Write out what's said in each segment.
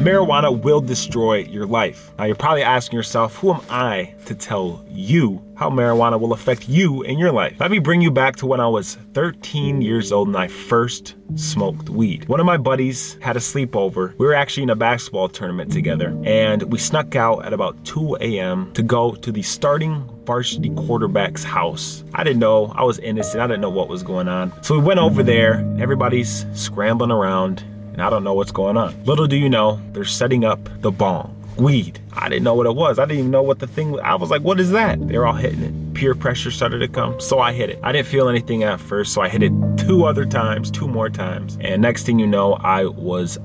Marijuana will destroy your life. Now you're probably asking yourself, who am I to tell you how marijuana will affect you in your life? Let me bring you back to when I was 13 years old and I first smoked weed. One of my buddies had a sleepover. We were actually in a basketball tournament together, and we snuck out at about 2 a.m. to go to the starting varsity quarterback's house. I didn't know, I was innocent, I didn't know what was going on. So we went over there, everybody's scrambling around, and I don't know what's going on. Little do you know, they're setting up the bong, weed. I didn't know what it was. I didn't even know what the thing was. I was like, what is that? They were all hitting it. Peer pressure started to come, so I hit it. I didn't feel anything at first, so I hit it 2 more times. And next thing you know, I was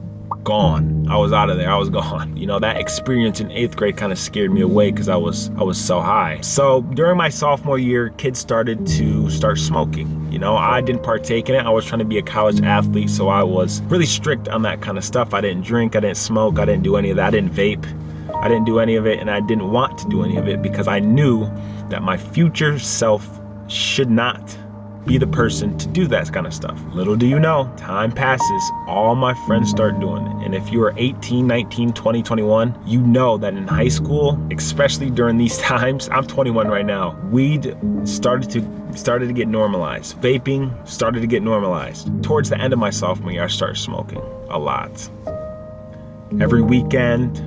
gone. I was out of there, I was gone. You know, that experience in 8th grade kind of scared me away because I was so high. So during my sophomore year, kids started to smoking. You know, I didn't partake in it. I was trying to be a college athlete, so I was really strict on that kind of stuff. I didn't drink, I didn't smoke, I didn't do any of that. I didn't vape, I didn't do any of it, and I didn't want to do any of it because I knew that my future self should not be the person to do that kind of stuff. Little do you know, time passes, all my friends start doing it. And if you are 18, 19, 20, 21, you know that in high school, especially during these times, I'm 21 right now, weed started to get normalized. Vaping started to get normalized. Towards the end of my sophomore year, I started smoking a lot. Every weekend,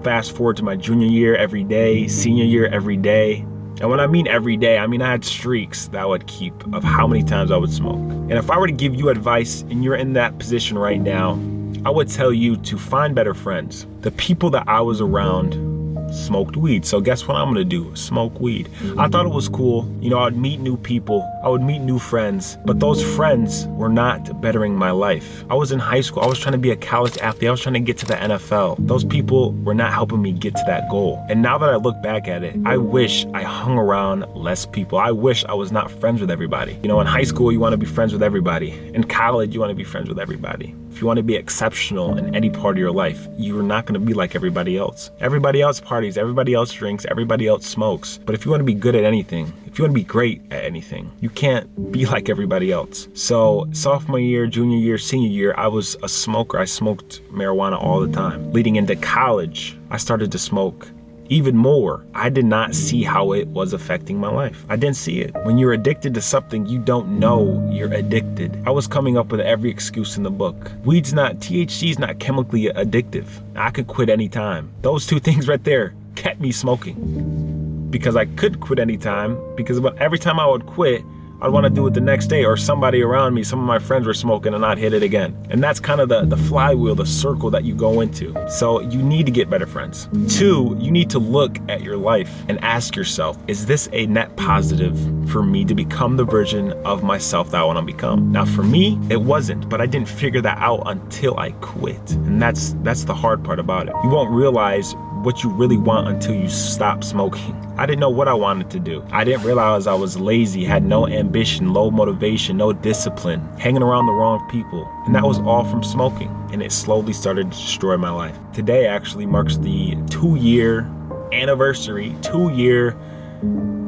fast forward to my junior year, every day, senior year, every day. And when I mean every day, I mean I had streaks that I would keep of how many times I would smoke. And if I were to give you advice and you're in that position right now, I would tell you to find better friends. The people that I was around smoked weed. So guess what I'm gonna do? Smoke weed. I thought it was cool. You know, I'd meet new people, I would meet new friends, but those friends were not bettering my life. I was in high school, I was trying to be a college athlete, I was trying to get to the NFL. Those people were not helping me get to that goal. And now that I look back at it, I wish I hung around less people. I wish I was not friends with everybody. You know, in high school, you wanna be friends with everybody. In college, you wanna be friends with everybody. If you wanna be exceptional in any part of your life, you're not gonna be like everybody else. Everybody else parties, everybody else drinks, everybody else smokes. But if you wanna be good at anything, if you wanna be great at anything, you can't be like everybody else. So sophomore year, junior year, senior year, I was a smoker. I smoked marijuana all the time. Leading into college, I started to smoke even more. I did not see how it was affecting my life. I didn't see it. When you're addicted to something, you don't know you're addicted. I was coming up with every excuse in the book. THC is not chemically addictive. I could quit anytime. Those two things right there kept me smoking. Because I could quit anytime, because every time I would quit, I'd want to do it the next day, or somebody around me, some of my friends were smoking and I'd hit it again. And that's kind of the flywheel, the circle that you go into. So you need to get better friends. 2, you need to look at your life and ask yourself, is this a net positive for me to become the version of myself that I want to become? Now for me, it wasn't, but I didn't figure that out until I quit. And that's the hard part about it. You won't realize what you really want until you stop smoking. I didn't know what I wanted to do. I didn't realize I was lazy, had no ambition, low motivation, no discipline, hanging around the wrong people. And that was all from smoking. And it slowly started to destroy my life. Today actually marks the 2-year anniversary, 2-year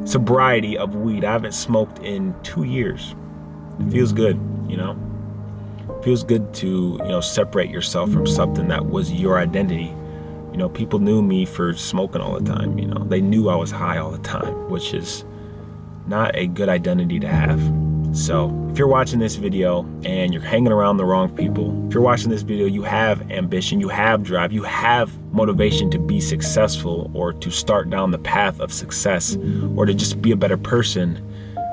sobriety of weed. I haven't smoked in 2 years. It feels good, you know? It feels good to, you know, separate yourself from something that was your identity. You know, people knew me for smoking all the time, you know. They knew I was high all the time, which is not a good identity to have. So if you're watching this video and you're hanging around the wrong people, if you're watching this video, you have ambition, you have drive, you have motivation to be successful or to start down the path of success or to just be a better person,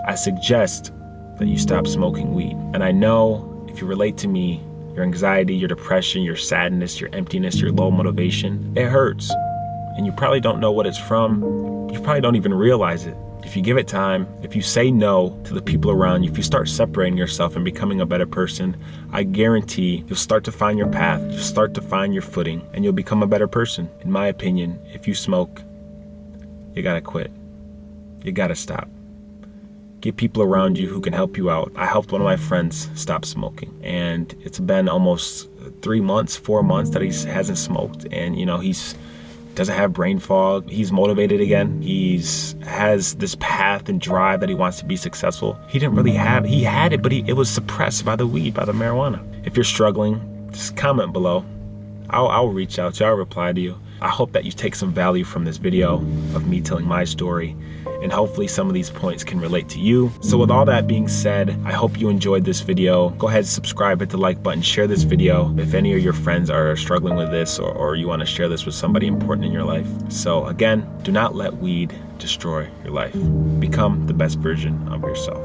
I suggest that you stop smoking weed. And I know if you relate to me, your anxiety, your depression, your sadness, your emptiness, your low motivation, it hurts. And you probably don't know what it's from. You probably don't even realize it. If you give it time, if you say no to the people around you, if you start separating yourself and becoming a better person, I guarantee you'll start to find your path, you'll start to find your footing, and you'll become a better person. In my opinion, if you smoke, you gotta quit. You gotta stop. Get people around you who can help you out. I helped one of my friends stop smoking, and it's been almost 3 months, 4 months that he hasn't smoked, and you know, he's doesn't have brain fog. He's motivated again. Has this path and drive that he wants to be successful. He didn't really have, he had it, but it was suppressed by the weed, by the marijuana. If you're struggling, just comment below. I'll reach out to you, I'll reply to you. I hope that you take some value from this video of me telling my story, and hopefully some of these points can relate to you. So with all that being said, I hope you enjoyed this video. Go ahead, subscribe, hit the like button, share this video if any of your friends are struggling with this, or you want to share this with somebody important in your life. So again, do not let weed destroy your life. Become the best version of yourself.